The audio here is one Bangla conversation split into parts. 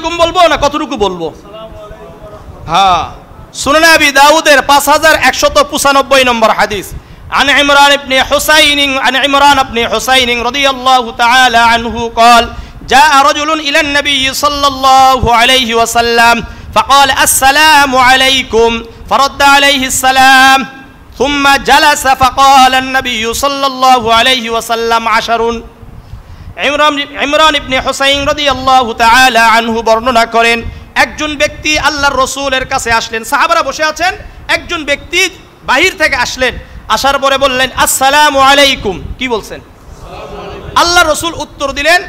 আলাইকুম বলবো না কতটুকু বলবো? হ্যাঁ, সুনান আবি দাউদের 5195 নম্বর হাদিস। عن عمران بن حسين رضي الله تعالى عنه قال جاء رجل إلى النبي صلى الله عليه وسلم فقال السلام عليكم فرد عليه السلام ثم جلس فقال النبي صلى الله عليه وسلم 10। ইমরান ইবনে হুসাইন রাদিয়াল্লাহু তাআলা আনহু বর্ণনা করেন, একজন ব্যক্তি আল্লাহর রাসূলের কাছে আসলেন, সাহাবারা বসে আছেন, একজন ব্যক্তি বাহির থেকে আসলেন, আসার পরে বললেন আসসালামু আলাইকুম। কি বলছেন? আল্লাহর রাসূল উত্তর দিলেন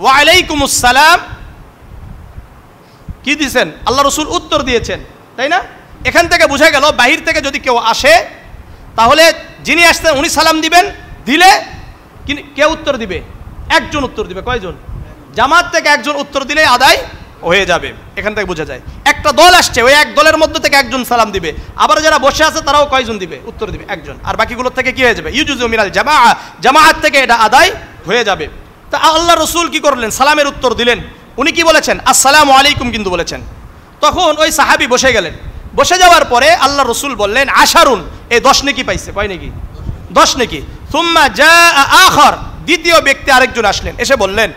ওয়া আলাইকুমুস সালাম। কি দিয়েছেন? আল্লাহর রাসূল উত্তর দিয়েছেন, তাই না? এখান থেকে বোঝা গেল বাহির থেকে যদি কেউ আসে তাহলে যিনি আসছেন উনি সালাম দিবেন, দিলে কে উত্তর দিবে? একজন উত্তর দিবে। কয়জন? জামাত থেকে একজন উত্তর দিলে আদায় হয়ে যাবে। এখান থেকে বোঝা যায় একটা দল আসছে, ওই এক দলের মধ্যে থেকে একজন সালাম দিবে, আবার যারা বসে আছে তারাও কয়জন দিবে? উত্তর দিবে একজন, আর বাকিগুলোর থেকে কি হয়ে যাবে? ইউজুজু মিনাল জামাআ, জামাআত থেকে এটা আদায় হয়ে যাবে। তা আল্লাহ রাসূল কি করলেন? সালামের উত্তর দিলেন। উনি কি বলেছেন? আসসালামু আলাইকুম কিন্তু বলেছেন। তখন ওই সাহাবী বসে গেলেন। বসে যাওয়ার পরে আল্লাহ রাসূল বললেন আশারুন, এই 10 নেকি পাইছে। কয় নেকি? 10 নেকি। সুম্মা জাআ আখার, দ্বিতীয় ব্যক্তি আরেকজন আসলেন, এসে বললেন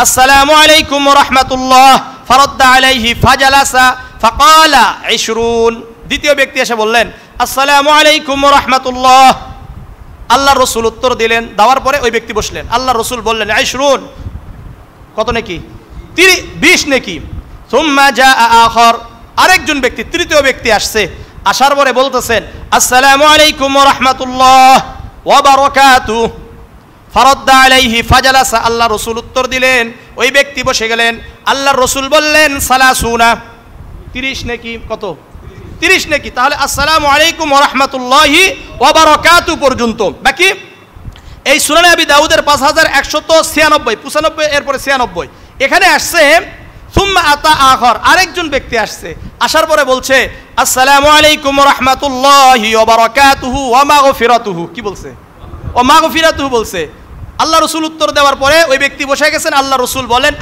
আসসালামু আলাইকুম ওয়া রাহমাতুল্লাহ ফারাদ্দা আলাইহি ফাজালাসা ফাকালা 20। দ্বিতীয় ব্যক্তি এসে বললেন আসসালামু আলাইকুম ওয়া রাহমাতুল্লাহ। আল্লাহ রাসূল উত্তর দিলেন, দেওয়ার পরে ওই ব্যক্তি বসলেন। আল্লাহ রাসূল বললেন 20, কত নেকি? 20 নেকি। সুম্মা জাআ আখার, আরেকজন ব্যক্তি, তৃতীয় ব্যক্তি আসছে, আসার পরে বলতেছেন আসসালামু আলাইকুম ওয়া রাহমাতুল্লাহ ওয়া বারাকাতুহু ফারাদ্দা আলাইহি ফাজালাসা। আল্লাহ রাসূল উত্তর দিলেন, ওই ব্যক্তি বসে গেলেন। আল্লাহ রাসূল বললেন সালাসুনা, 30 নেকি। কত? 30 নেকি। তাহলে আসসালামু আলাইকুম ওয়া রাহমাতুল্লাহি ওয়া বারাকাতুহু পর্যন্ত। বাকি এই সুনানে আবি দাউদের 5196, 95 এরপরে 96, এখানে আসছে সুম্মা আতা আখার, আরেকজন ব্যক্তি আসছে, আসার পরে বলছে আসসালামু আলাইকুম ওয়া রাহমাতুল্লাহি ওয়া বারাকাতুহু ওয়া মাগফিরাতুহু। কি বলছে? ও মাগফিরাতুহু বলছে। আল্লাহ রাসূল উত্তর দেওয়ার পরে ওই ব্যক্তি বসে গেছেন। আল্লাহ রাসূল বলেন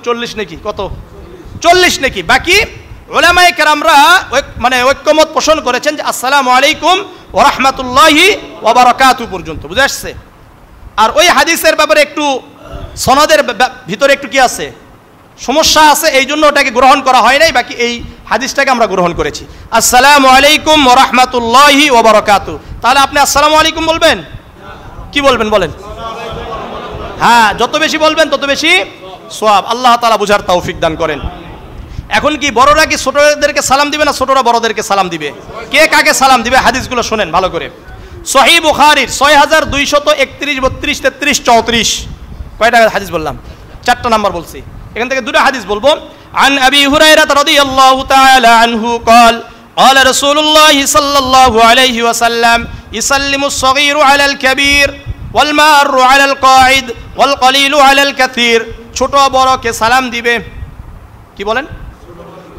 40 নেকি। কত? 40 নেকি। বাকি উলামায়ে কেরামরা মানে ঐক্যমত পোষণ করেছেন যে আসসালামু আলাইকুম ওয়া রাহমাতুল্লাহি ওয়া বারাকাতুহু পর্যন্ত। বুঝে আসছে? আর ওই হাদিসের ব্যাপারে একটু সনদের ভিতরে একটু কি আছে? সমস্যা আছে, এই জন্য ওটাকে গ্রহণ করা হয় নাই। বাকি এই হাদিসটাকে আমরা গ্রহণ করেছি। আসসালামু আলাইকুম ওয়া রাহমাতুল্লাহি ওয়া বারাকাতুহু। তাহলে আপনি আসসালামু আলাইকুম বলবেন? কি বলবেন বলেন? হ্যাঁ, যত বেশি বলবেন তত বেশি সওয়াব। আল্লাহ তাআলা বুঝার তৌফিক দান করেন। এখন কি বড়রা কি ছোটদেরকে সালাম দিবে না ছোটরা বড়দেরকে সালাম দিবে? কে কাকে সালাম দিবে? হাদিসগুলো শুনেন ভালো করে। সহিহ বুখারীর 6231, 32, 33, 34, কয়টা হাদিস বললাম? 4টা নাম্বার বলছি। এখান থেকে দুটো হাদিস বলবো। আন আবি হুরায়রা রাদিয়াল্লাহু তাআলা আনহু قال قال رسول الله صلى الله عليه وسلم يسلم الصغير على الكبير والمار على القاعد والقليل على الكثير। ছোট বড়কে সালাম দিবে। কি বলেন?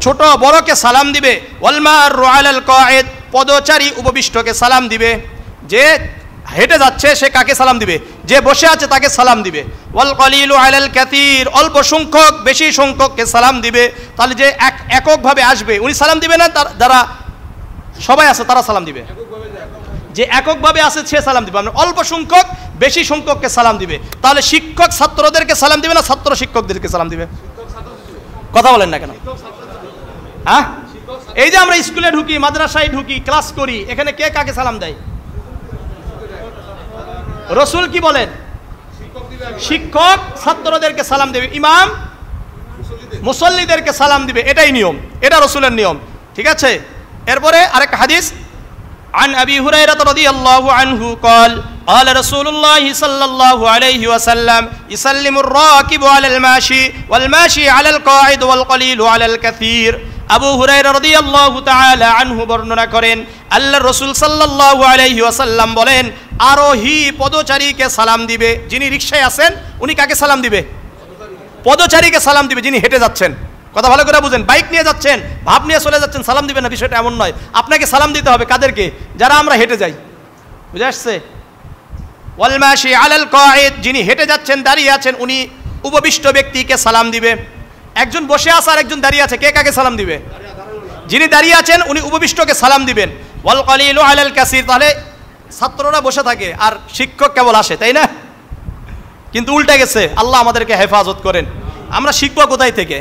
ছোট বড়কে সালাম দিবে। ওয়ালমার আলাল কায়েদ, পদচারী উপবিষ্টকে সালাম দিবে। যে হেঁটে যাচ্ছে সে কাকে সালাম দিবে? যে বসে আছে তাকে সালাম দিবে। ওয়াল কলিলু আলাল কাসীর, অল্প সংখ্যক বেশি সংখ্যককে সালাম দিবে। তাহলে যে এককভাবে আসবে উনি সালাম দিবে না, যারা সবাই আছে তারা সালাম দিবে। যে এককভাবে আছে সে সালাম দিবে। মানে অল্প সংখ্যক বেশি সংখ্যককে সালাম দিবে। তাহলে শিক্ষক ছাত্রদেরকে সালাম দিবে না ছাত্র শিক্ষকদেরকে সালাম দিবে? কথা বলেন না কেন? হ্যাঁ, এই যে আমরা স্কুলে ঢুকি, মাদ্রাসায় ঢুকি, ক্লাস করি, এখানে কে কাকে সালাম দেয়? রাসূল কি বলেন? শিক্ষক ছাত্রদেরকে সালাম দেবে, ইমাম মুসল্লিদেরকে সালাম দিবে। এটাই নিয়ম, এটা রাসূলের নিয়ম। ঠিক আছে। এরপরে আরেকটা হাদিস। عن أبي هريرة رضي الله عنه قال قال رسول الله صلى الله عليه وسلم يسلم الراكب على الماشي والماشي على القاعد والقليل على الكثير। আবু হুরায়রা রাদিয়াল্লাহু তাআলা আনহু বর্ণনা করেন, আল্লাহর রাসূল সাল্লাল্লাহু আলাইহি ওয়াসাল্লাম বলেন, আরোহী পদচারীকে সালাম দিবে। যিনি রিকশায় আছেন উনি কাকে সালাম দিবে? পদচারীকে সালাম দিবে। যিনি হেঁটে যাচ্ছেন, কথা ভালো করে বুঝেন, বাইক নিয়ে যাচ্ছেন, ভাব নিয়ে চলে যাচ্ছেন, সালাম দিবেন না, বিষয়টা এমন নয়। আপনাকে সালাম দিতে হবে কাদেরকে? যারা আমরা হেঁটে যাই। বুঝে আসছে? ওয়াল মাশি আলাল কায়েদ, যিনি হেঁটে যাচ্ছেন, দাঁড়িয়ে আছেন, উনি উপবিষ্ট ব্যক্তিকে সালাম দিবে। একজন বসে আছে আর একজন দাঁড়িয়ে আছে, কে কাকে সালাম দিবে? যিনি দাঁড়িয়ে আছেন উনি উপবিষ্টকে সালাম দিবেন। ওয়াল কালিলু আলাল কাসির, তাহলে ছাত্ররা বসে থাকে আর শিক্ষক কেবল আসে, তাই না? কিন্তু উল্টে গেছে। আল্লাহ আমাদেরকে হেফাজত করেন। আমরা শিখবো কোথায় থেকে?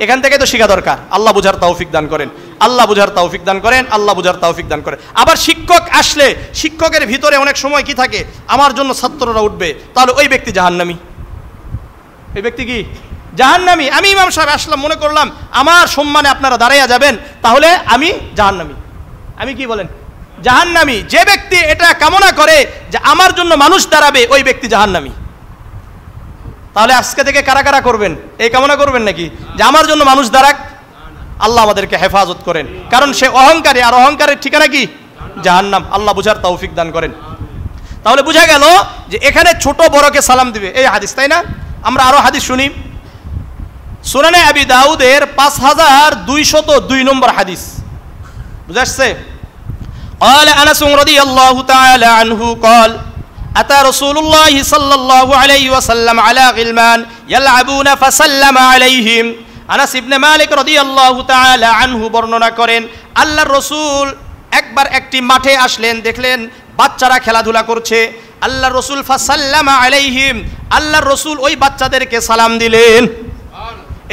এখান থেকে তো শেখা দরকার। আল্লাহ বুঝার তৌফিক দান করেন, আল্লাহ বুঝার তৌফিক দান করেন, আল্লাহ বুঝার তৌফিক দান করেন। আবার শিক্ষক আসলে শিক্ষকের ভিতরে অনেক সময় কি থাকে, আমার জন্য ছাত্ররা উঠবে, তাহলে ওই ব্যক্তি জাহান্নামী। ওই ব্যক্তি কি? জাহান্নামী। আমি ইমাম সাহেব আসলাম, মনে করলাম আমার সম্মানে আপনারা দাঁড়াইয়া যাবেন, তাহলে আমি জাহান্নামী। আমি কি বলেন? জাহান্নামী। যে ব্যক্তি এটা কামনা করে যে আমার জন্য মানুষ দাঁড়াবে, ওই ব্যক্তি জাহান্নামী। তাহলে আজকে থেকে কারা কারা করবেন? এই কামনা করবেন নাকি যে আমার জন্য মানুষ দাঁড়াক? আল্লাহ আমাদেরকে হেফাজত করেন, কারণ সে অহংকারী, আর অহংকারের ঠিকানা কি? জাহান্নাম। আল্লাহ বুঝার তৌফিক দান করেন। তাহলে বুঝা গেল যে এখানে ছোট বড়কে সালাম দিবে, এই হাদিস, তাই না? আমরা আরো হাদিস শুনি। সুনানে আবি দাউদের 5202 নম্বর হাদিস, বুঝা আসছে? قال أنس رضي الله تعالى عنه قال أتى رسول الله صلى الله عليه وسلم على غلمان يلعبون فسلم عليهم। আনাস ইবনে মালিক রাদিয়াল্লাহু তাআলা আনহু বর্ণনা করেন, আল্লাহর রাসূল একবার একটি মাঠে আসলেন, দেখলেন বাচ্চারা খেলাধুলা করছে। আল্লাহর রাসূল ফাসাল্লামা আলাইহিম, আল্লাহর রাসূল ওই বাচ্চাদেরকে সালাম দিলেন।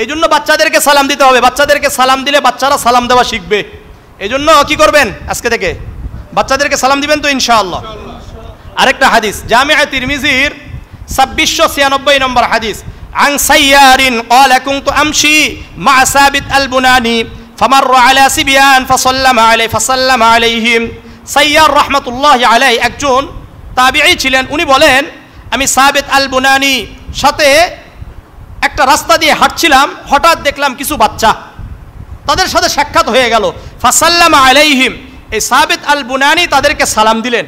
এই জন্য বাচ্চাদেরকে সালাম দিতে হবে। বাচ্চাদেরকে সালাম দিলে বাচ্চারা সালাম দেওয়া শিখবে। এই জন্য কি করবেন? আজকে থেকে বাচ্চাদেরকে সালাম দিবেন তো ইনশাআল্লাহ। আরেকটা হাদিস, জামিআ তিরমিজির 2696 নম্বর হাদিস, আন সাইয়ারিন ক্বালা কুনতু আমশি মা সাবিত আল বুনানি ফামাররা আলা সিবিয়ান ফাসাল্লামা আলাইহিম। সাইয়ার রাহমাতুল্লাহি আলাইহি একজন তাবিঈ ছিলেন। উনি বলেন, আমি সাবিত আল বুনানি সাথে একটা রাস্তা দিয়ে হাঁটছিলাম, হঠাৎ দেখলাম কিছু বাচ্চা, তাদের সাথে সাক্ষাৎ হয়ে গেল। ফাসাল্লামা আলাইহিম, এই সাবিত আল বুনানি তাদেরকে সালাম দিলেন।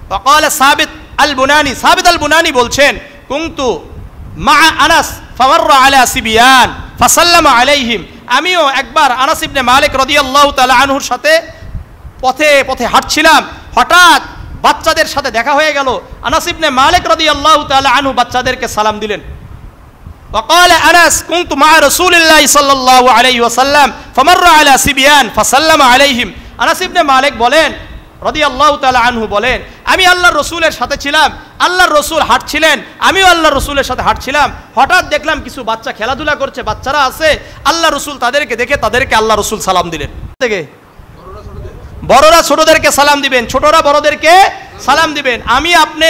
ওয়াকালা সাবিত আল বুনানি, সাবিত আল বুনানি বলছেন, কুনতু মা আনাস ফামাররা আলা সিবিয়ান ফাসাল্লামা আলাইহিম, আমিও একবার আনাস ইবনে মালিক রাদিয়াল্লাহু তাআলা আনহুর সাথে পথে পথে হাঁটছিলাম, হঠাৎ বাচ্চাদের সাথে দেখা হয়ে গেল। আনাস ইবনে মালিক রাদিয়াল্লাহু তাআলা আনহু বাচ্চাদেরকে সালাম দিলেন। وقال أنس كنت مع رسول الله صلى الله عليه وسلم فمر على سبيان فسلم عليهم। আনাস ইবনে মালিক বলেন রাদিয়াল্লাহু তাআলা আনহু বলেন, আমি আল্লাহর রাসূলের সাথে ছিলাম, আল্লাহর রাসূল হাঁটছিলেন, আমিও আল্লাহর রাসূলের সাথে হাঁটছিলাম, হঠাৎ দেখলাম কিছু বাচ্চা খেলাধুলা করছে, বাচ্চারা আছে, আল্লাহর রাসূল তাদেরকে দেখে তাদেরকে আল্লাহর রাসূল সালাম দিলেন। থেকে বড়রা ছোটদেরকে সালাম দিবেন, ছোটরা বড়দেরকে সালাম দিবেন। আমি আপনি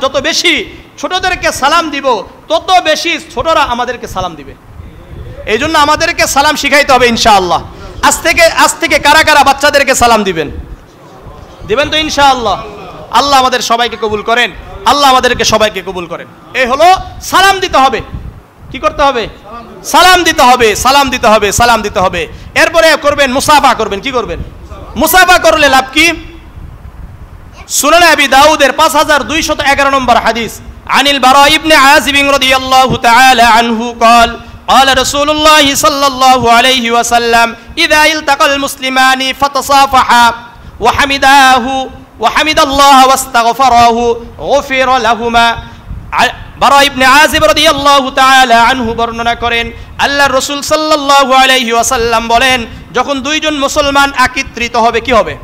যত বেশি ছোটদেরকে সালাম দিব, তত বেশি ছোটরা আমাদেরকে সালাম দিবে। এই জন্য আমাদেরকে সালাম শিখাইতে হবে ইনশাআল্লাহ। আজ থেকে কারা কারা বাচ্চাদেরকে সালাম দিবেন তো ইনশাআল্লাহ। আল্লাহ আমাদের সবাইকে কবুল করেন, আল্লাহ আমাদেরকে সবাইকে কবুল করেন। এই হলো সালাম দিতে হবে। কি করতে হবে? সালাম দিতে হবে, সালাম দিতে হবে, সালাম দিতে হবে। এরপরে করবেন মুসাফা করবেন। কি করবেন? মুসাফা করলে লাভ কি? সুনানে আবি দাউদের 5211 নম্বর হাদিস, আনিল বারা ইবনে আযিব রাদিয়াল্লাহু তাআলা আনহু قال قال رسول الله صلى الله عليه وسلم إذا التقى المسلمان فتصافحا وحمد الله واستغفره غفر لهما। বারা ইবনে আযিব রাদিয়াল্লাহু তাআলা আনহু বর্ণনা করেন, আল্লাহর রাসূল সাল্লাল্লাহু আলাইহি ওয়াসাল্লাম বলেন, যখন দুইজন মুসলমান একত্রিত হবে, কি হবে?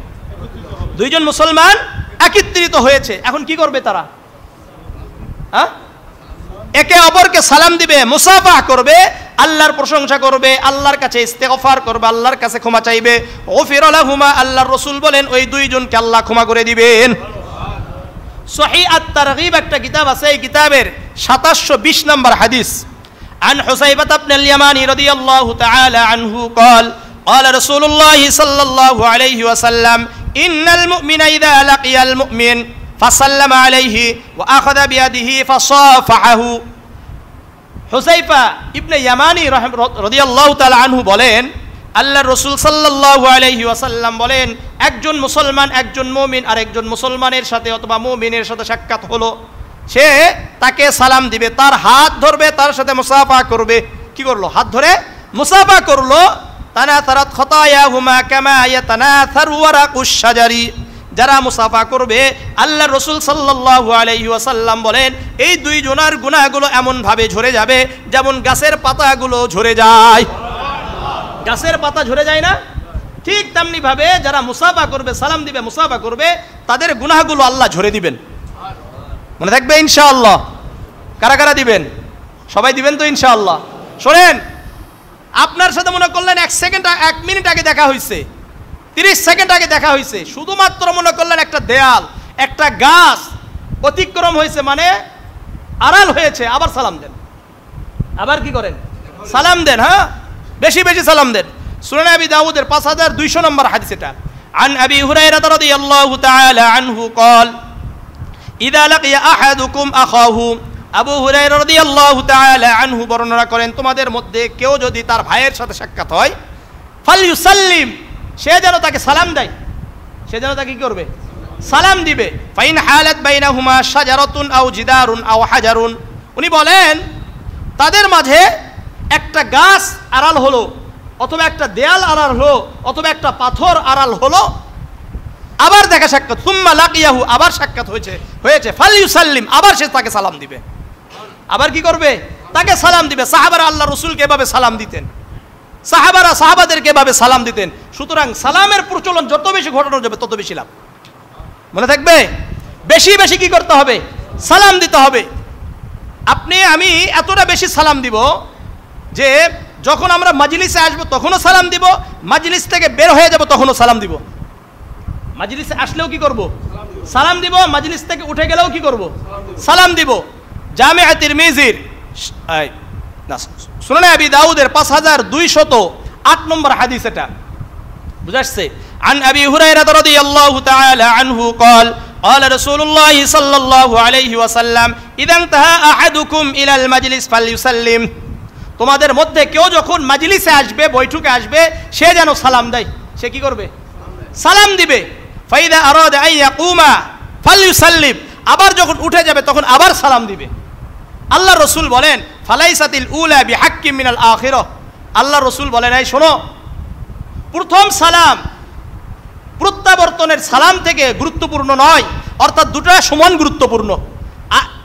দুইজন মুসলমান একত্রিত হয়েছে, এখন কি করবে তারা? একে অপরকে সালাম দিবে, মুসাফা করবে, আল্লাহর প্রশংসা করবে, আল্লাহর কাছে ইস্তেগফার করবে, আল্লাহর কাছে ক্ষমা চাইবে। গফির লাহুমা, আল্লাহর রাসূল বলেন ওই দুইজনকে আল্লাহ ক্ষমা করে দিবেন। সহিহ আত-তারগীব একটা কিতাব আছে, এই কিতাবের 2720 নম্বর হাদিস, আন হুসাইবা ইবনে আল-ইয়ামানি রাদিয়াল্লাহু তাআলা আনহু قال قال رسول الله صلى الله عليه وسلم إن المؤمن إذا لقي المؤمن فسلم عليه وأخذ بيده فصافحه। হুসাইফা ইবনে ইয়ামানি রাদিয়াল্লাহু তাআলা আনহু বলেন, আল্লাহর রাসূল সাল্লাল্লাহু আলাইহি ওয়াসাল্লাম বলেন, একজন মুসলমান, একজন মুমিন আর একজন মুসলমানের সাথে অথবা মুমিনের সাথে সাক্ষাৎ হলো, সে তাকে সালাম দিবে, তার হাত ধরবে, তার সাথে মুসাফা করবে। কি করলো? হাত ধরে মুসাফা করলো। তানাতারাত খতায়াহুমা কামা ইয়াতানাসারু ওয়ারাকুশ শাজারি, যারা মুসাফা করবে, আল্লাহ রসুল সাল্লাল্লাহু আলাইহি ওয়াসাল্লাম বলেন এই দুইজনের গুনাহগুলো এমনভাবে ঝরে যাবে যেমন গাছের পাতাগুলো ঝরে যায়। গাছের পাতা ঝরে যায় না, ঠিক তেমনি ভাবে যারা মুসাফা করবে, সালাম দিবে, মুসাফা করবে, তাদের গুনাহগুলো আল্লাহ ঝরে দিবেন। মনে থাকবে ইনশাআল্লাহ? কারা কারা দিবেন? সবাই দিবেন তো ইনশাআল্লাহ? শোনেন, আপনার সাথে মনে করলেন 1 মিনিট আগে দেখা হয়েছে, 30 সেকেন্ড আগে দেখা হয়েছে, শুধুমাত্র মনে করলেন একটা দেয়াল, একটা গাছ অতিক্রম হয়েছে, মানে আড়াল হয়েছে, আবার সালাম দেন। আবার কি করেন? সালাম দেন। হ্যাঁ, বেশি বেশি সালাম দেন। সুনান আবি দাউদের 5200 নম্বর হাদিস এটা। আন আবি হুরায়রা রাদিয়াল্লাহু তাআলা আনহু قال ইযা লাকিয়া আহাদুকুম আখাহু, আবু হুরায়রা রাদিয়াল্লাহু তাআলা আনহু বর্ণনা করেন, তোমাদের মধ্যে কেউ যদি তার ভাইয়ের সাথে সাক্ষাৎ হয়, ফালইউসাল্লিম, সে যেন তাকে সালাম দেয়, সে যেন তাকে কি করবে? সালাম দিবে। ফাইন হালাত বাইনাহুমা শাজারাতুন আও জিদারুন আও হাজারুন, উনি বলেন তাদের মাঝে একটা গাছ আড়াল হলো, অথবা একটা দেয়াল আড়াল হলো, অথবা একটা পাথর আড়াল হলো, আবার দেখা সাক্ষাৎ, সুম্মা লাকিয়াহু, আবার সাক্ষাৎ হয়েছে, ফালইউসাল্লিম, আবার সে তাকে সালাম দিবে। আবার কি করবে? তাকে সালাম দিবে। সাহাবারা আল্লাহ রসুলকে এভাবে সালাম দিতেন, সাহাবারা সাহাবাদেরকে এভাবে সালাম দিতেন। সুতরাং সালামের প্রচলন যত বেশি ঘটানো যাবে তত বেশি লাভ। মনে থাকবে? বেশি বেশি কি করতে হবে? সালাম দিতে হবে। আপনি আমি এতটা বেশি সালাম দিব যে যখন আমরা মাজলিসে আসবো তখনও সালাম দিব, মাজলিস থেকে বের হয়ে যাব তখনও সালাম দিব। মাজলিসে আসলেও কি করব? সালাম দিব। মাজলিস থেকে উঠে গেলেও কি করব? সালাম দিব। জামিআ তিরমিজির সুনান আবি দাউদের 5208 নম্বর হাদিস এটা বুঝাচ্ছে। আন আবি হুরায়রা রাদিয়াল্লাহু তাআলা আনহু قال قال رسول الله صلى الله عليه وسلم اذا انتهى احدكم الى المجلس فليسلم, তোমাদের মধ্যে কেউ যখন মাজলিসে আসবে, বৈঠকে আসবে, সে যেন সালাম দেয়। সে কি করবে? সালাম দিবে। ফাইদা আরাদা আন ইয়াকুমা ফালইউসাল্লিম, আবার যখন উঠে যাবে তখন আবার সালাম দিবে। আল্লাহ রসুল বলেন ফালাইসাতিল উলা বিহাক্কিম মিনাল আখিরাহ, আল্লাহ রসুল বলেন এই শোনো, প্রথম সালাম প্রত্যাবর্তনের সালাম থেকে গুরুত্বপূর্ণ নয়, অর্থাৎ দুটা সমান গুরুত্বপূর্ণ।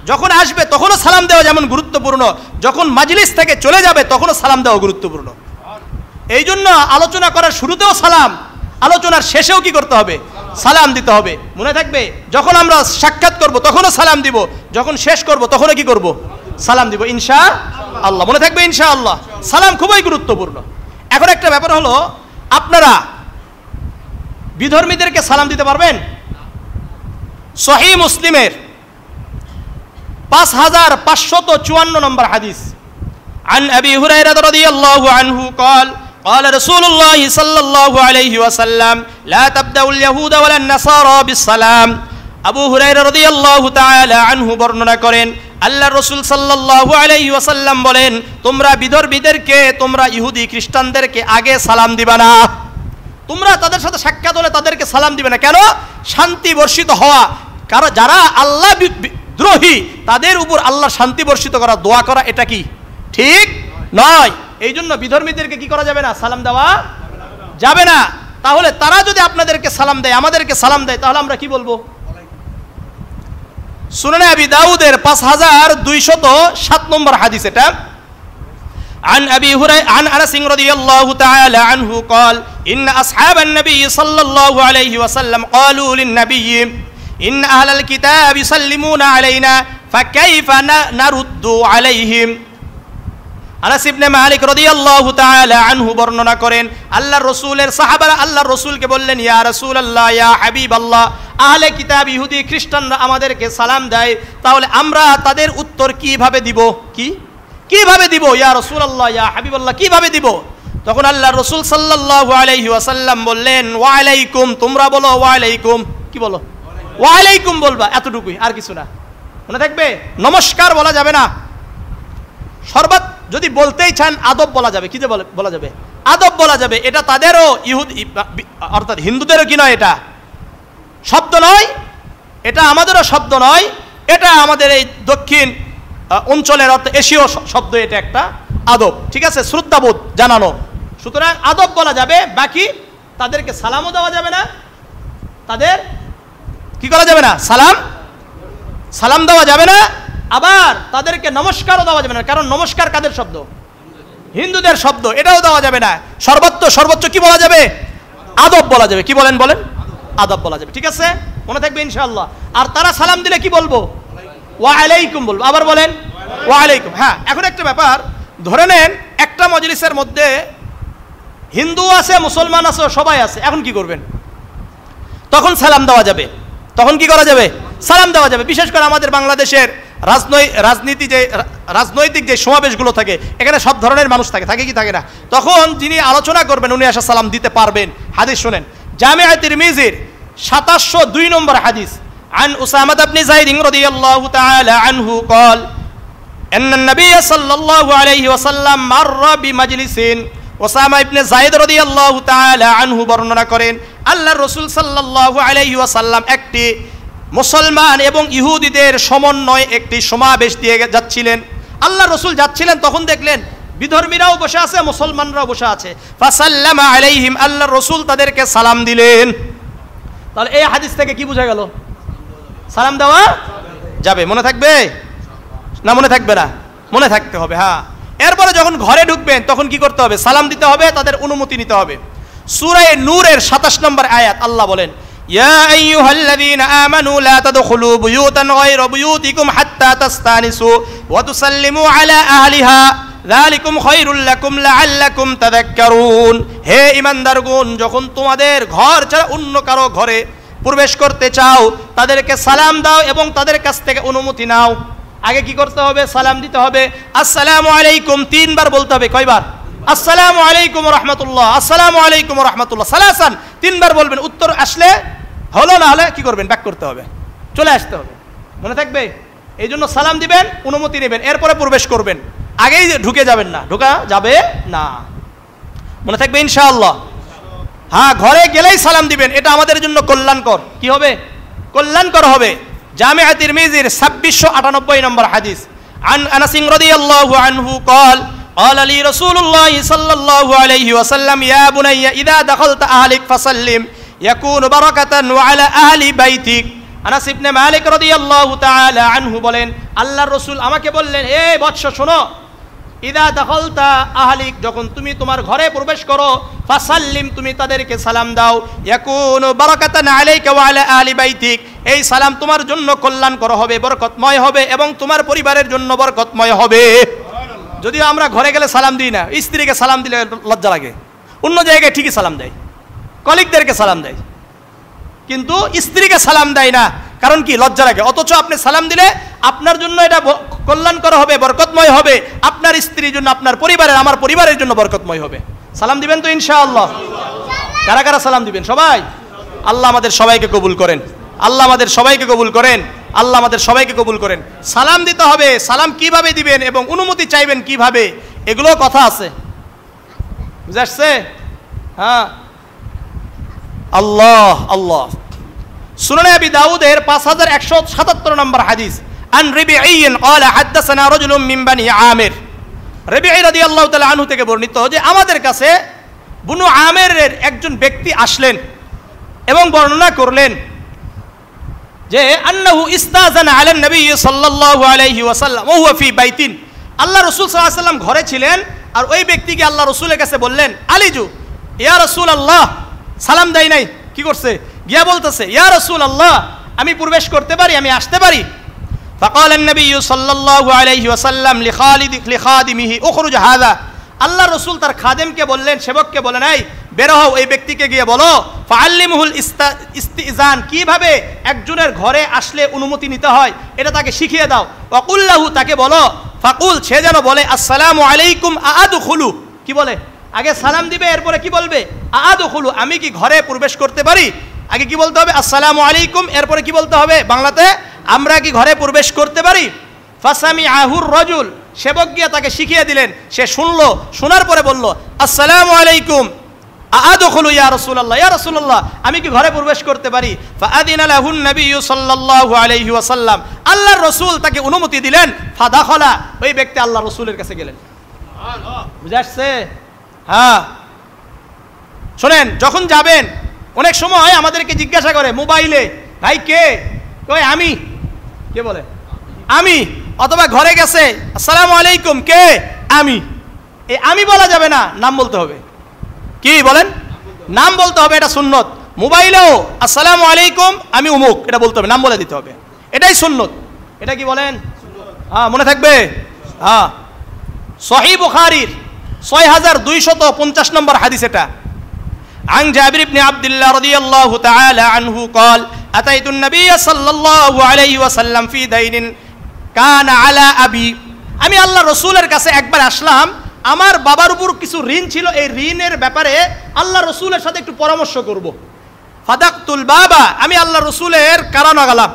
যখন আসবে তখনও সালাম দেওয়া যেমন গুরুত্বপূর্ণ, যখন মাজলিস থেকে চলে যাবে তখনও সালাম দেওয়া গুরুত্বপূর্ণ। এই জন্য আলোচনা করার শুরুতেও সালাম, আলোচনার শেষেও কি করতে হবে? সালাম দিতে হবে। মনে থাকবে, যখন আমরা সাক্ষাৎ করব তখনও সালাম দিব, যখন শেষ করব তখনও কি করব? সালাম দিব ইনশাআল্লাহ। মনে থাকবে ইনশাআল্লাহ, সালাম খুবই গুরুত্বপূর্ণ। এখন একটা ব্যাপার হলো, আপনারা বিধর্মীদেরকে সালাম দিতে পারবেন? সহিহ মুসলিমের 5554 নম্বর হাদিস। আন আবি হুরায়রা রাদিয়াল্লাহু আনহু قال قال رسول الله صلى الله عليه وسلم لا تبدأوا اليهود ولا النصارى بالسلام, আবু হুরায়রা রাদিয়াল্লাহু তাআলা আনহু বর্ণনা করেন, আল্লাহর রাসূল সাল্লাল্লাহু আলাইহি ওয়াসাল্লাম বলেন, তোমরা বিধর্মীদেরকে, তোমরা ইহুদি খ্রিস্টানদেরকে আগে সালাম দিবা না। তোমরা তাদের সাথে সাক্ষাৎ হলে তাদেরকে সালাম দিবে না। কেন? শান্তি বর্ষিত হওয়া, কারণ যারা আল্লাহ দ্রোহী তাদের উপর আল্লাহ শান্তি বর্ষিত করা, দোয়া করা, এটা কি ঠিক নয়। এই জন্য বিধর্মীদেরকে কি করা যাবে না? সালাম দেওয়া যাবে না। তাহলে তারা যদি আপনাদেরকে সালাম দেয়, আমাদেরকে সালাম দেয়, তাহলে আমরা কি বলবো? সুনানে আবি দাউদের 5207 নম্বর হাদিস এটা। عن أبي هريرة عن أنس رضي الله تعالى عنه قال إن أصحاب النبي صلى الله عليه وسلم قالوا للنبي إن أهل الكتاب يسلمون علينا فكيف نرد عليهم। আনাস ইবনে মালিক রাদিয়াল্লাহু তাআলা আনহু বর্ণনা করেন, আল্লাহর রাসূলের সাহাবারা আল্লাহর রাসূলকে বললেন, ইয়া রাসূলুল্লাহ, ইয়া হাবিবাল্লাহ, আহলে কিতাব ইহুদি খ্রিস্টানরা আমাদেরকে সালাম দেয়, তাহলে আমরা তাদের উত্তর কিভাবে দিব? কিভাবে দিব? ইয়া রাসূলুল্লাহ, ইয়া হাবিবাল্লাহ, কিভাবে দিব? তখন আল্লাহর রাসূল সাল্লাল্লাহু আলাইহি ওয়াসাল্লাম বললেন, ওয়া আলাইকুম, তোমরা বলো ওয়া আলাইকুম। কি বলো? ওয়া আলাইকুম বলবা, এতটুকুই, আর কিছু না। মনে থাকবে, নমস্কার বলা যাবে না। সর্বাত যদি বলতেই চান আদব বলা যাবে। কি যে বলা যাবে? আদব বলা যাবে। এটা তাদেরও অর্থাৎ হিন্দুদেরও কি নয়, এটা শব্দ নয়, এটা আমাদেরও শব্দ নয়, এটা আমাদের এই দক্ষিণ অঞ্চলের অর্থাৎ এশীয় শব্দ, এটা একটা আদব। ঠিক আছে, শ্রদ্ধাবোধ জানানো। সুতরাং আদব বলা যাবে, বাকি তাদেরকে সালামও দেওয়া যাবে না, তাদের কি করা যাবে না? সালাম দেওয়া যাবে না। আবার তাদেরকে নমস্কারও দেওয়া যাবে না, কারণ নমস্কার কাদের শব্দ? হিন্দুদের শব্দ, এটাও দেওয়া যাবে না। সর্বোচ্চ কি বলা যাবে? আদব বলা যাবে। কি বলেন? আদব বলা যাবে। ঠিক আছে, মনে থাকবে ইনশাআল্লাহ। আর তারা সালাম দিলে কি বলবো? ওয়া আলাইকুম বলবো। আবার বলেন ওয়া আলাইকুম। হ্যাঁ, এখন একটা ব্যাপার, ধরে নেন একটা মজলিসের মধ্যে হিন্দু আছে, মুসলমান আছে, সবাই আছে। এখন কি করবেন? তখন সালাম দেওয়া যাবে। তখন কি করা যাবে? সালাম দেওয়া যাবে। বিশেষ করে আমাদের বাংলাদেশের রাজনৈতিক যে সমাবেশগুলো থাকে, এখানে সব ধরনের মানুষ থাকে কি থাকে না? তখন যিনি আলোচনা করবেন উনি আসা সালাম দিতে পারবেন। হাদিস শুনেন, জামিআ তিরমিজির ৭০২ নম্বর হাদিস, আন উসামা ইবনে যায়েদ রাদিয়াল্লাহু তাআলা আনহু قال ان النبي صلى الله عليه وسلم مر بمجلس। উসামা ইবনে যায়েদ রাদিয়াল্লাহু তাআলা আনহু বর্ণনা করেন, আল্লাহর রাসূল সাল্লাল্লাহু আলাইহি ওয়াসাল্লাম একটি মুসলমান এবং ইহুদিদের সমন্বয়ে একটি সমাবেশ দিয়ে যাচ্ছিলেন। আল্লাহর রাসূল যাচ্ছিলেন, তখন দেখলেন বিধর্মীরাও বসে আছে, মুসলমানরাও বসে আছে। ফাসাল্লামা আলাইহিম, আল্লাহর রাসূল তাদেরকে সালাম দিলেন। তাহলে এই হাদিস থেকে কি বোঝা গেল? সালাম দেওয়া যাবে। মনে থাকবে না মনে থাকবে না? মনে থাকতে হবে। হ্যাঁ, এরপরে যখন ঘরে ঢুকবেন তখন কি করতে হবে? সালাম দিতে হবে, তাদের অনুমতি নিতে হবে। সূরা নূরের ২৭ নম্বর আয়াত আল্লাহ বলেন, ইয়া আইয়ুহাল্লাযীনা আমানু লা তাদখুলু বুয়ুতান গায়রা বুয়ুতিকুম হাত্তা তাস্তানিসু ওয়া তুসাল্লিমু আলা আহলিহা যালিকুম খায়রুল লাকুম লাআল্লাকুম তাযাক্কারুন। হে ঈমানদারগণ, যখন তোমাদের ঘর ছাড়া অন্য কারো ঘরে প্রবেশ করতে চাও তাদেরকে সালাম দাও এবং তাদের কাছ থেকে অনুমতি নাও। আগে কি করতে হবে? সালাম দিতে হবে। আসসালামু আলাইকুম ৩ বার বলতে হবে। কয়বার? আসসালামু আলাইকুম ওয়া রাহমাতুল্লাহ, আসসালামু আলাইকুম ওয়া রাহমাতুল্লাহ, সালাসান ৩ বার বলবেন। উত্তর আসলে হলো, না হলে কি করবেন? ব্যাক করতে হবে, চলে আসতে হবে। মনে থাকবে? এই জন্য সালাম দিবেন, অনুমতি নেবেন, এরপরে প্রবেশ করবেন। আগেই ঢুকে যাবেন না, ঢোকা যাবে না। মনে থাকবে ইনশাআল্লাহ। হ্যাঁ, ঘরে গেলেই সালাম দিবেন, এটা আমাদের জন্য কল্যাণকর। কি হবে? কল্যাণকর হবে। জামিআ তিরমিজির ২৬৯৮ নম্বর হাদিস, আন আনাস রাদিয়াল্লাহু আনহু قال قال لي رسول الله صلى الله عليه وسلم يا بني اذا دخلت اهلك فسلم يكون بركة وعلى اهل بيتك। আনাস ইবনে মালিক রাদিয়াল্লাহু তাআলা আনহু বলেন, আল্লাহর রাসূল আমাকে বললেন, এ বৎস শোনো, ইদা দাখালতা আহলিক, যখন তুমি তোমার ঘরে প্রবেশ করো, ফাসাল্লিম, তুমি তাদেরকে সালাম দাও, ইয়াকুনু বারাকাতান আলাইকা ওয়া আলা আহলি বাইতিক, এই সালাম তোমার জন্য কল্যাণকর হবে, বরকতময় হবে এবং তোমার পরিবারের জন্য বরকতময় হবে। যদিও আমরা ঘরে গেলে সালাম দিই না, স্ত্রীকে সালাম দিলে লজ্জা লাগে। অন্য জায়গায় ঠিকই সালাম দেয়, কলিগদেরকে সালাম দেয়, কিন্তু স্ত্রীকে সালাম দেয় না। কারণ কি? লজ্জা লাগে। অথচ আপনি সালাম দিলে আপনার জন্য এটা কল্যাণকর হবে, বরকতময় হবে, আপনার স্ত্রীর জন্য, আপনার পরিবারের, আমার পরিবারের জন্য বরকতময় হবে। সালাম দিবেন তো ইনশাআল্লাহ? কারা কারা সালাম দিবেন? সবাই? আল্লাহ আমাদের সবাইকে কবুল করেন, আল্লাহ আমাদের সবাইকে কবুল করেন, আল্লাহ আমাদের সবাইকে কবুল করেন। সালাম দিতে হবে, সালাম কিভাবে দিবেন এবং অনুমতি চাইবেন কিভাবে, এগুলো কথা আছে। বুঝে আসছে? হ্যাঁ, আল্লাহ আল্লাহ। সুনানে আবি দাউদের ৫১৭৭ নম্বর হাদিস, আন রিবিঈ قال حدثنا رجل من بني عامر। রিবিঈ রাদিয়াল্লাহু তাআলা আনহু থেকে বর্ণিত যে আমাদের কাছে বনু আমেরের একজন ব্যক্তি আসলেন এবং বর্ণনা করলেন যে আন্নাহু ইস্তাযানা আলা নবী সাল্লাল্লাহু আলাইহি ওয়াসাল্লাম ওয়া হুয়া ফি বাইতিন। আল্লাহ রাসূল সাল্লাল্লাহু আলাইহি ওয়াসাল্লাম ঘরে ছিলেন, আর ওই ব্যক্তিকে আল্লাহ রাসূলের কাছে বললেন, আলিজু ইয়া রাসূলুল্লাহ, সালাম দেয় নাই, কি করছে? গিয়া বলতেছে, ইয়া রাসূলুল্লাহ, আমি প্রবেশ করতে পারি, আমি আসতে পারি? ফাকাল নবী সাল্লাল্লাহু আলাইহি ওয়াসাল্লাম লিখাদিমিহি উখরুজ হাযা। আল্লাহ রাসূল তার খাদেমকে বললেন, সেবককে বলেন, এই বের হও, এই ব্যক্তিকে গিয়ে বলো, ফাআল্লিমুহুল ইস্তিজান, কিভাবে একজনের ঘরে আসলে অনুমতি নিতে হয় এটা তাকে শিখিয়ে দাও। ওয়াকুল লাহু, তাকে বলো, ফাকুল, সে যেন বলে, আসসালামু আলাইকুম আদখুলু। কি বলে? আগে সালাম দিবে, এরপরে কি বলবে? আদখুলু, আমি কি ঘরে প্রবেশ করতে পারি? আগে কি বলতে হবে? আসসালামু আলাইকুম, এরপরে কি বলতে হবে বাংলাতে? আমরা কি ঘরে প্রবেশ করতে পারি? ফাসামিআহুর রাজুল, সেবক গিয়ে তাকে শিখিয়ে দিলেন, সে শুনলো, শোনার পরে বলল, আসসালামু আলাইকুম আদখুলু ইয়া রাসূলুল্লাহ, ইয়া রাসূলুল্লাহ, আমি কি ঘরে প্রবেশ করতে পারি? ফাআযিনা লাহুন নবী সাল্লাল্লাহু আলাইহি ওয়াসাল্লাম, আল্লাহর রাসূল তাকে অনুমতি দিলেন। ফাদাখালা, ওই ব্যক্তি আল্লাহর রাসূলের কাছে গেলেন। সুবহানাল্লাহ। বুঝে আসছে? হ্যাঁ, শোনেন, যখন যাবেন অনেক সময় আমাদেরকে জিজ্ঞাসা করে মোবাইলে ভাই কে, কই আমি, কে বলে আমি, অথবা ঘরে গেছে আসসালামু আলাইকুম, কে, আমি। এই আমি বলা যাবে না, নাম বলতে হবে। কি বলেন, নাম বলতে হবে, এটা সুন্নত। মোবাইলেও আসসালামু আলাইকুম আমি উমুক, এটা বলতে হবে, নাম বলে দিতে হবে, এটাই সুন্নত। এটা কি বলেন, হ্যাঁ মনে থাকবে। হ্যাঁ, সহিহ বুখারীর 6250 নম্বর হাদিস এটা। عن جابر بن عبد الله رضي الله تعالى عنه قال أتيت النبي صلى الله عليه وسلم في دين كان على أبي। আমি আল্লাহ রসুলের কাছে একবার আসলাম, আমার বাবার উপর কিছু ঋণ ছিল, এই ঋণের ব্যাপারে আল্লাহ রসুলের সাথে একটু পরামর্শ করব। ফাদাকতুল বাবা, আমি আল্লাহ রসুলের কারানা গেলাম।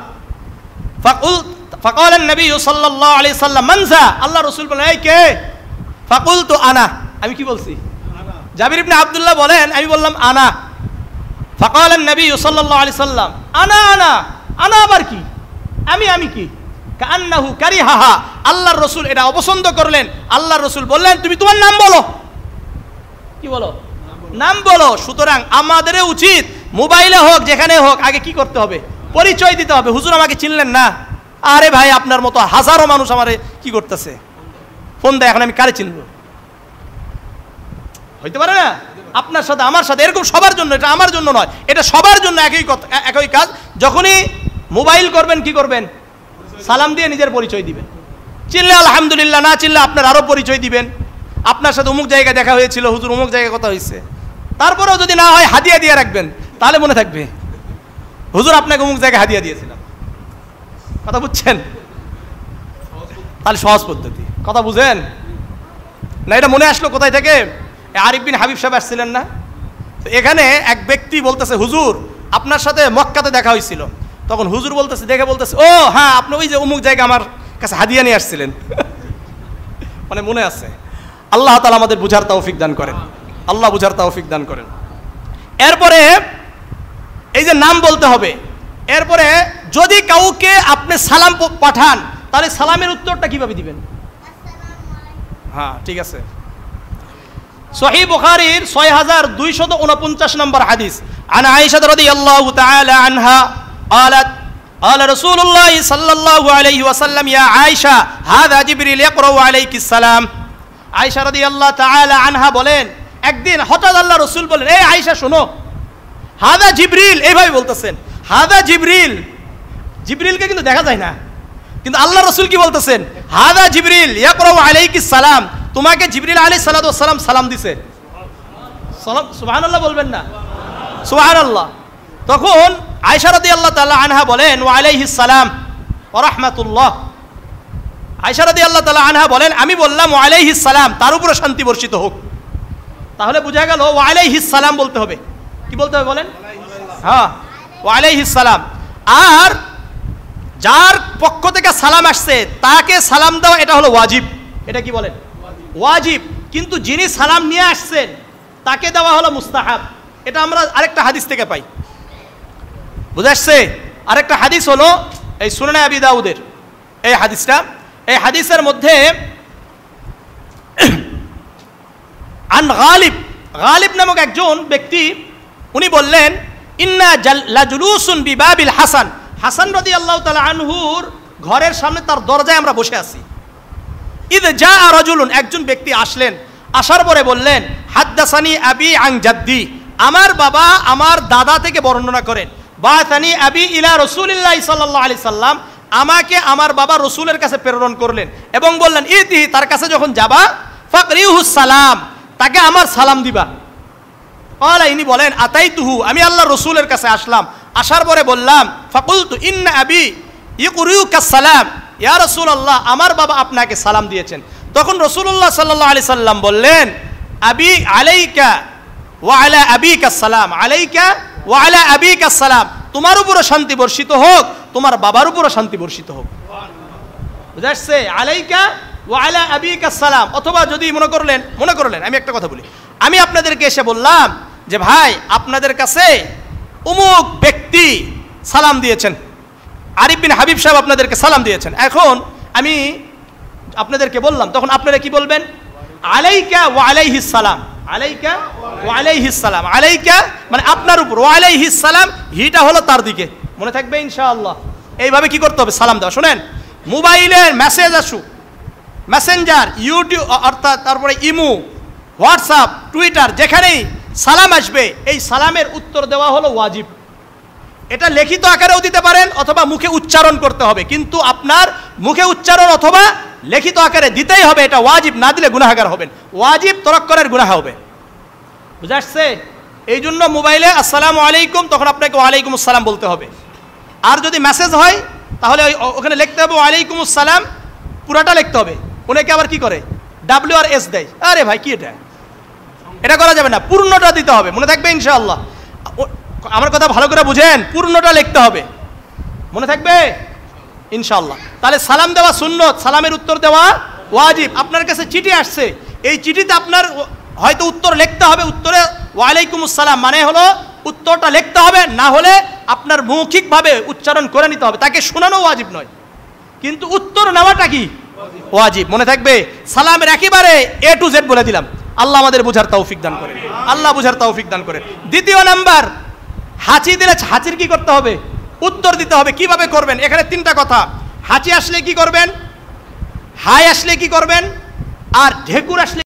ফাকাল নবী সাল্লাল্লাহু আলাইহি সাল্লাম মান যা, আল্লাহ রসুল বলেন এই কে। ফাকুলতু আনা, আমি কি বলছি, জাবির ইবনে আব্দুল্লাহ বলেন আমি বললাম আনা। ফাকাল নবী সাল্লাল্লাহু আলাইহি সাল্লাম আনা আনা, আনা আবার কি, আমি কি, কান্নাহু কারিহাহা, আল্লাহর রসুল এটা অপছন্দ করলেন। আল্লাহর রসুল বললেন তুমি তোমার নাম বলো। কি বলো, নাম বলো। সুতরাং আমাদের উচিত মোবাইলে হোক যেখানে হোক আগে কি করতে হবে, পরিচয় দিতে হবে। হুজুর আমাকে চিনলেন না, আরে ভাই আপনার মতো হাজারো মানুষ আমারে কি করতেছে, ফোন দেয়, এখন আমি কারে চিনব, হইতে পারে না। আপনার সাথে আমার সাথে এরকম সবার জন্য, এটা আমার জন্য নয়, এটা সবার জন্য একই কাজ। যখনই মোবাইল করবেন কি করবেন, সালাম দিয়ে নিজের পরিচয় দিবেন। চিনলে আলহামদুলিল্লাহ, না চিনলে আপনার আরো পরিচয় দিবেন। আপনার সাথে অমুক জায়গায় দেখা হয়েছিল, হুজুর অমুক জায়গায় কথা হয়েছে। তারপরেও যদি না হয় হাদিয়া দিয়ে রাখবেন, তাহলে মনে থাকবে হুজুর আপনাকে অমুক জায়গায় হাদিয়া দিয়েছিলাম। কথা বুঝছেন, তাহলে সহজ পদ্ধতি। কথা বুঝেন না, এটা মনে আসলো কোথায় থেকে, আরিফ বিন হাবিব সাহেব আসছিলেন না, তো এখানে এক ব্যক্তি বলতেছে হুজুর আপনার সাথে মক্কাতে দেখা হয়েছিল। তখন হুজুর বলতেছে, দেখে বলতেছে ও হ্যাঁ আপনি ওই যে অমুক জায়গা আমার কাছে হাদিয়া নিয়ে আসছিলেন। মানে মনে আছে। আল্লাহ তাআলা আমাদের বুঝার তৌফিক দান করেন, আল্লাহ বুঝার তৌফিক দান করেন। এরপরে এই যে নাম বলতে হবে। এরপরে যদি কাউকে আপনি সালাম পাঠান, তাহলে সালামের উত্তরটা কিভাবে দিবেন। হ্যাঁ ঠিক আছে। সহিহ বুখারীর 6249 নম্বর হাদিস। আন আয়েশা রাদিয়াল্লাহু তাআলা আনহা قالت قال رسول الله صلى الله عليه وسلم يا عائشة هذا جبريل يقرأ عليك السلام। আয়েশা রাদিয়াল্লাহু তাআলা আনহা বলেন, একদিন হঠাৎ আল্লাহ রাসূল বলেন এই আয়েশা শোনো, হাদা জিবরিল, এইভাবে বলতেছেন হাদা জিবরিল। জিবরিলকে কিন্তু দেখা যায় না, কিন্তু আল্লাহ রাসূল কি বলতেছেন, হাদা জিবরিল ইয়াকরাউ আলাইকিস সালাম, তোমাকে জিবরিল আলাইহিস সালাতু ওয়াস সালাম সালাম দিছে। সুবহানাল্লাহ বলবেন না, সুবহানাল্লাহ। তখন আয়েশা রাদিয়াল্লাহু তাআলা আনহা বলেন ওয়া আলাইহিস সালাম ওয়া রাহমাতুল্লাহ। আয়েশা রাদিয়াল্লাহু তাআলা আনহা বলেন আমি বললাম ওয়া আলাইহিস সালাম, তার উপরে শান্তি বর্ষিত হোক। তাহলে বোঝা গেল ওয়া আলাইহিস সালাম বলতে হবে। কি বলতে হবে বলেন, হ্যাঁ ওয়া আলাইহিস সালাম। আর যার পক্ষ থেকে সালাম আসছে তাকে সালাম দেওয়া এটা হলো ওয়াজিব। এটা কি বলেন, ওয়াজিব। কিন্তু যিনি সালাম নিয়ে আসছেন তাকে দেওয়া হলো মুস্তাহাব। এটা আমরা আরেকটা হাদিস থেকে পাই, বুঝে আসছে। আরেকটা হাদিস হলো এই সুনানে আবি দাউদের এই হাদিসটা। এই হাদিসের মধ্যে আন গালিব, গালিব নামক একজন ব্যক্তি উনি বললেন ইন্না লাজুলুসুন বিবাবিল হাসান, হাসান রাদিয়াল্লাহু তাআলা আনহুর ঘরের সামনে তার দরজায় আমরা বসে আছি। ইদ জাআ রাজুলুন, একজন ব্যক্তি আসলেন, আসার পরে বললেন হাদ্দাসানি আবি আন জাদ্দি, আমার বাবা আমার দাদা থেকে বর্ণনা করেন। বাতানি আবি ইলা রাসূলিল্লাহি সাল্লাল্লাহু আলাইহি সাল্লাম, আমাকে আমার বাবা রসুলের কাছে প্রেরণ করলেন এবং বললেন ইতি, তার কাছে যখন যাবা ফাকরিহুস সালাম, তাকে আমার সালাম দিবা। ক্বালা, ইনি বলেন আতাইতুহু, আমি আল্লাহ রসুলের কাছে আসলাম, আসার পরে বললাম ফাকুলতু ইন্না আবি ইয়ুকরিউকাস সালাম ইয়া রাসূলুল্লাহ, আমার বাবা আপনাকে সালাম দিয়েছেন। তখন রাসূলুল্লাহ সাল্লাল্লাহু আলাইহি সাল্লাম বললেন আবি আলাইকা ওয়া আলা আবিকাস সালাম, আলাইকা ওয়া আলা আবিকাস সালাম, তোমার উপরও শান্তি বর্ষিত হোক, তোমার বাবার উপরও শান্তি বর্ষিত হোক। বুঝা আসছে, আলাইকা ওয়া আলা আবিকাস সালাম। অথবা যদি মনে করলেন আমি একটা কথা বলি, আমি আপনাদেরকে এসে বললাম যে ভাই আপনাদের কাছে অমুক ব্যক্তি সালাম দিয়েছেন, আরিফ বিন হাবিব সাহেব আপনাদেরকে সালাম দিয়েছেন। এখন আমি আপনাদেরকে বললাম, তখন আপনারা কি বলবেন, আলাইকা ওয়া আলাইহিস সালাম, আলাইকা ওয়া আলাইহিস সালাম। আলাইকা মানে আপনার উপর, ওয়া আলাইহিস সালাম হিটা হলো তার দিকে। মনে থাকবে ইনশাআল্লাহ। এইভাবে কি করতে হবে? সালাম দেওয়া। শোনেন, মোবাইলের মেসেজ আসুক, মেসেঞ্জার, ইউটিউব, অর্থাৎ তারপরে ইমো, হোয়াটসঅ্যাপ, টুইটার, যেখানেই সালাম আসবে এই সালামের উত্তর দেওয়া হলো ওয়াজিব। এটা লিখিত আকারেও দিতে পারেন অথবা মুখে উচ্চারণ করতে হবে, কিন্তু আপনার মুখে উচ্চারণ অথবা লিখিত আকারে দিতেই হবে। এটা ওয়াজিব, না দিলে গুনাহগার হবেন। ওয়াজিব তরক করার গুনাহ হবে। বুঝা আসছে? এই জন্য মোবাইলে আসসালামু আলাইকুম, তখন আপনাকে ওয়ালাইকুম আসসালাম বলতে হবে। আর যদি মেসেজ হয় তাহলে ওখানে লিখতে হবে ওয়ালাইকুম আসসালাম, পুরাটা লিখতে হবে। অনেকে আবার কি করে ডাব্লিউ আর এস দেয়। আরে ভাই কি এটা করা যাবে না, পূর্ণটা দিতে হবে। মনে থাকবে ইনশাআল্লাহ। আমার কথা ভালো করে বুঝেন, পূর্ণটা লিখতে হবে। মনে থাকবে ইনশাআল্লাহ। তাহলে সালাম দেওয়া সুন্নত, সালামের উত্তর দেওয়া ওয়াজিব। আপনার কাছে চিঠি আসছে, এই চিঠিতে আপনার হয়তো উত্তর লিখতে হবে। উত্তরে ওয়ালাইকুম আসসালাম মানে হলো উত্তরটা লিখতে হবে, না হলে আপনার মৌখিকভাবে উচ্চারণ করে নিতে হবে। তাকে শোনানো ওয়াজিব নয়, কিন্তু উত্তর নেওয়াটা কি ওয়াজিব। মনে থাকবে? সালামের একেবারে এ টু জেড বলে দিলাম। আল্লাহ আমাদের বুঝার তৌফিক দান করেন, আল্লাহ বুঝার তৌফিক দান করেন। দ্বিতীয় নাম্বার, হাঁচি দিলে হাঁচির কি করতে হবে? উত্তর দিতে হবে। কিভাবে করবেন? এখানে তিনটা কথা। হাঁচি আসলে কি করবেন, হাই আসলে কি করবেন, আর ঢেকুর আসলে